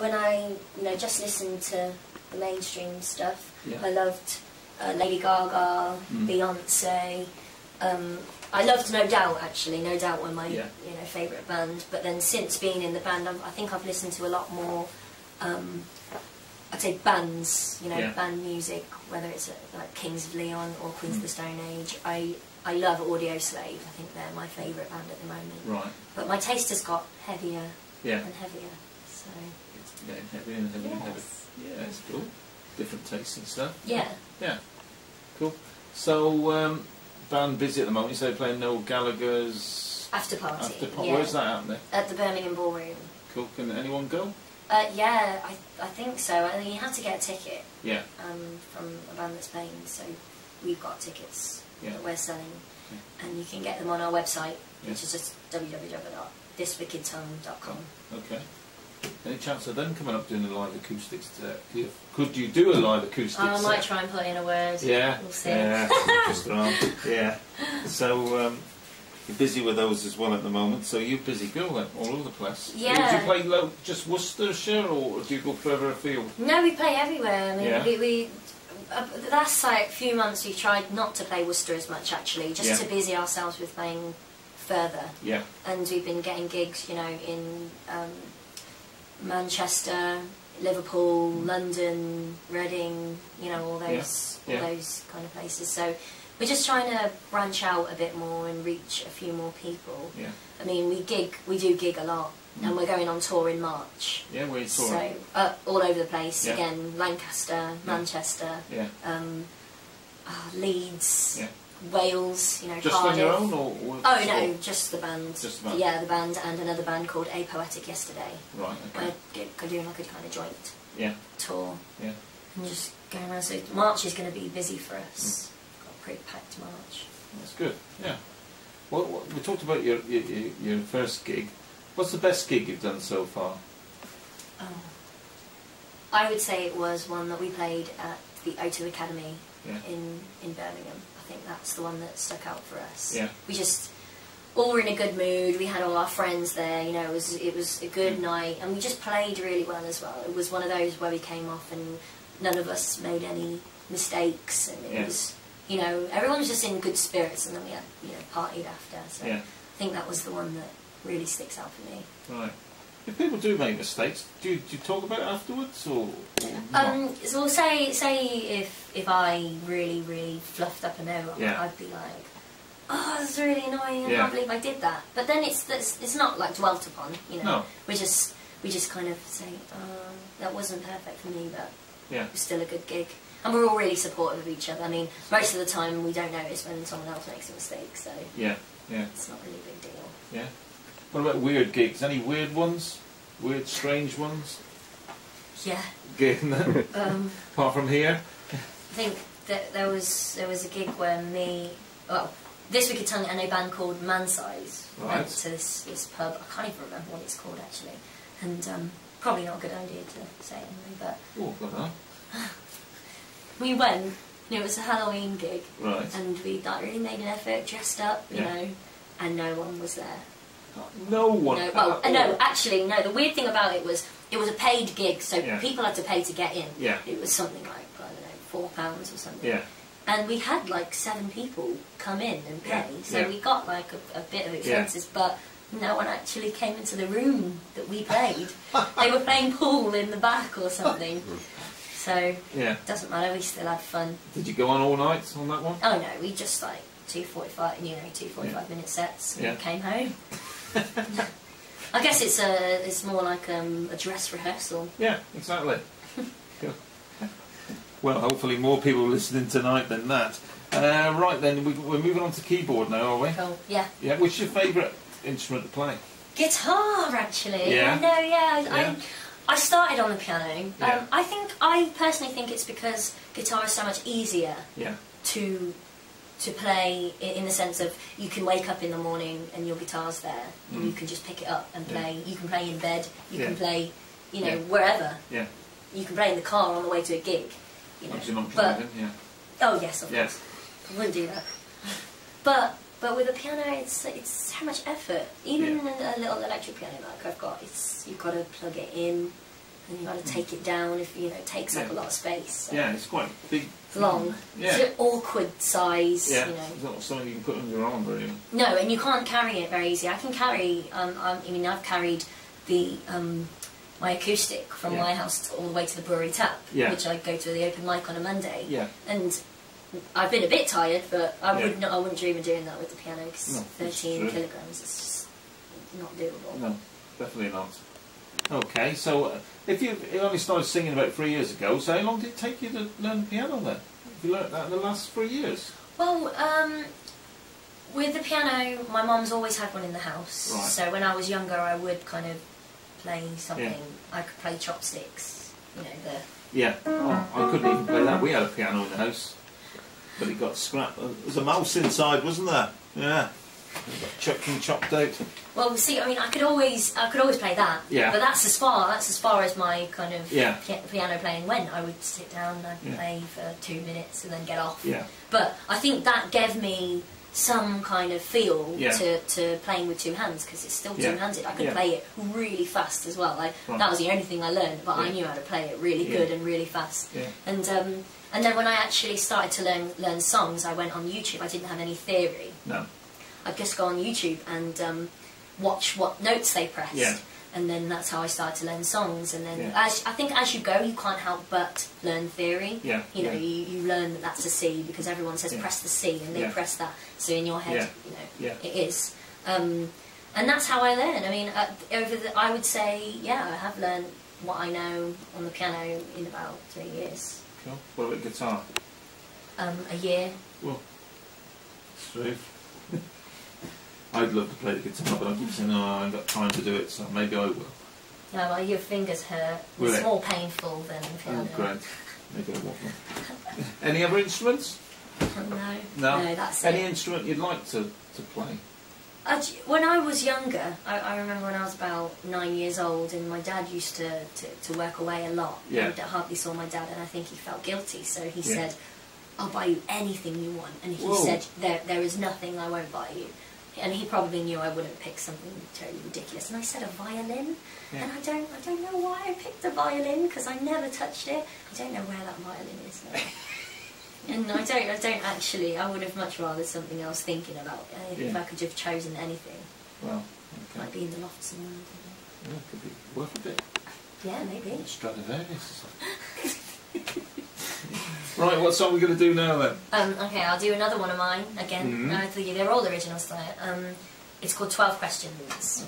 when I just listened to the mainstream stuff, I loved Lady Gaga, Beyonce. I loved No Doubt, actually. No Doubt were my favourite band. But then since being in the band, I think I've listened to a lot more, I'd say bands, band music, whether it's like Kings of Leon or Queens of the Stone Age. I love Audio Slave. I think they're my favourite band at the moment. Right. But my taste has got heavier and heavier. So. It's getting heavier and heavier and heavier. Yeah, it's cool. Different tastes and stuff. Yeah. Yeah. Cool. So, band busy at the moment. You say playing Noel Gallagher's After Party. Yeah. Where's that happening? At the Birmingham Ballroom. Cool. Can anyone go? Yeah, I think so. I mean, you have to get a ticket. Yeah. From a band that's playing, so we've got tickets that we're selling, and you can get them on our website, which is just www.thiswickedtongue.com. Okay. Any chance of them coming up doing a live acoustics? Could you do a live acoustic I might try and put in a word. Yeah. We'll see. Yeah. Just around. Yeah. So you're busy with those as well at the moment. So you're a busy girl then, all over the place. Yeah. Do you play just Worcestershire, or do you go further afield? No, we play everywhere. I mean, we the last few months we tried not to play Worcester as much, actually, just to busy ourselves with playing further. Yeah. And we've been getting gigs, in Manchester, Liverpool, London, Reading, all those kind of places. So we're just trying to branch out a bit more and reach a few more people. Yeah. I mean, we do gig a lot, and we're going on tour in March. Yeah, where are you touring? So all over the place. Again, Lancaster, Manchester, Leeds. Yeah. Wales, just Cardiff. on your own, or oh no, just the band. Just the band. Yeah, the band and another band called A Poetic Yesterday. Right. Okay. We're doing like a kind of joint tour. Yeah. And just going around. So March is going to be busy for us. Got a pretty packed March. That's good. Yeah. Well, we talked about your first gig. What's the best gig you've done so far? Oh, I would say it was one that we played at the O2 Academy in Birmingham. I think that's the one that stuck out for us. Yeah. We just all were in a good mood. We had all our friends there. It was a good night, and we just played really well as well. It was one of those where we came off and none of us made any mistakes, and it was everyone was just in good spirits, and then we had partied after. So I think that was the one that really sticks out for me. Right. If people do make mistakes, do you talk about it afterwards, or not? So say if I really fluffed up a note, I'd be like, oh, that's really annoying. I can't believe I did that. But then it's not like dwelt upon. No. We just kind of say, oh, that wasn't perfect for me, but it was still a good gig. And we're all really supportive of each other. I mean, most of the time we don't notice when someone else makes a mistake, so it's not really a big deal. Yeah. What about weird gigs? Any weird ones? Weird, strange ones? Yeah. Apart from here? I think that there was a gig where This Wicked Tongue and a band called Man Size went to this pub. I can't even remember what it's called, actually. And probably not a good idea to say it anyway, but... Oh, got that. We went, it was a Halloween gig. Right. And we really made an effort, dressed up, and no one was there. No one. No, actually, no. The weird thing about it was a paid gig, so people had to pay to get in. Yeah. It was something like £4 or something. Yeah. And we had like 7 people come in and pay, so we got like a bit of expenses, but no one actually came into the room that we played. They were playing pool in the back or something. So it doesn't matter. We still had fun. Did you go on all night on that one? Oh no, we just like 2 45-minute sets and came home. I guess it's more like a dress rehearsal. Yeah, exactly. Cool. Well, hopefully more people listening tonight than that. Right then, we're moving on to keyboard now, are we? Cool. Yeah. Yeah. What's your favourite instrument to play? Guitar, actually. Yeah. I started on the piano. I personally think it's because guitar is so much easier. To play, in the sense of you can wake up in the morning and your guitar's there and you can just pick it up and play. You can play in bed, you can play, wherever. Yeah. You can play in the car on the way to a gig. Once you're not driving, Oh yes, of course. I wouldn't do that. But with a piano, it's so much effort. Even a little electric piano like I've got, you've got to plug it in and you've got to take it down if it takes up a lot of space. So. Yeah, it's quite big. It's long. Yeah. It's an awkward size. Yeah. It's not something you can put on your arm, really. No, and you can't carry it very easy. I can carry. I've carried the my acoustic from my house all the way to the brewery tap, which I go to the open mic on a Monday. Yeah. And I've been a bit tired, but I wouldn't dream of doing that with the piano because 13 kilograms is just not doable. No, definitely not. Okay, so if you only started singing about 3 years ago, so how long did it take you to learn the piano then? Have you learnt that in the last 3 years? Well, with the piano, my mum's always had one in the house. Right. So when I was younger, I would kind of play something. Yeah. I could play chopsticks, Yeah, I couldn't even play that. We had a piano in the house, but it got scrapped. There was a mouse inside, wasn't there? Yeah. It got chucked and chopped out. Well, see, I could always play that. Yeah. But that's as far as my kind of piano playing went. I would sit down, I'd play for 2 minutes, and then get off. Yeah. But I think that gave me some kind of feel to playing with two hands, because it's still two-handed. I could play it really fast as well. That was the only thing I learned, but I knew how to play it really good and really fast. Yeah. And then when I actually started to learn songs, I went on YouTube. I didn't have any theory. No. I'd just go on YouTube and watch what notes they pressed. Yeah. And then that's how I started to learn songs. And then I think as you go, you can't help but learn theory. Yeah. You learn that that's a C because everyone says press the C and they press that. So in your head, it is. And that's how I learn. I mean, I would say, I have learned what I know on the piano in about 3 years. Cool. What about guitar? A year. Well, straight. I'd love to play the guitar, but I keep saying, I ain't got time to do it, so maybe I will. No, well, your fingers hurt. It's more painful than piano. Oh, great. Maybe I want one. Any other instruments? No, that's Any instrument you'd like to play? When I was younger, I remember when I was about 9 years old, and my dad used to work away a lot. Yeah. I hardly saw my dad, and I think he felt guilty, so he said, I'll buy you anything you want. And he said, there is nothing I won't buy you. And he probably knew I wouldn't pick something totally ridiculous. And I said a violin, and I don't know why I picked a violin, because I never touched it. I don't know where that violin is now. And I don't actually. I would have much rather something else thinking about if I could have chosen anything. Well, okay. Might be in the loft somewhere. Yeah, it could be worth a bit. Yeah, maybe. Stradivarius. Right, what song are we going to do now then? Okay, I'll do another one of mine again. They're all originals tonight. It's called 12 Questions.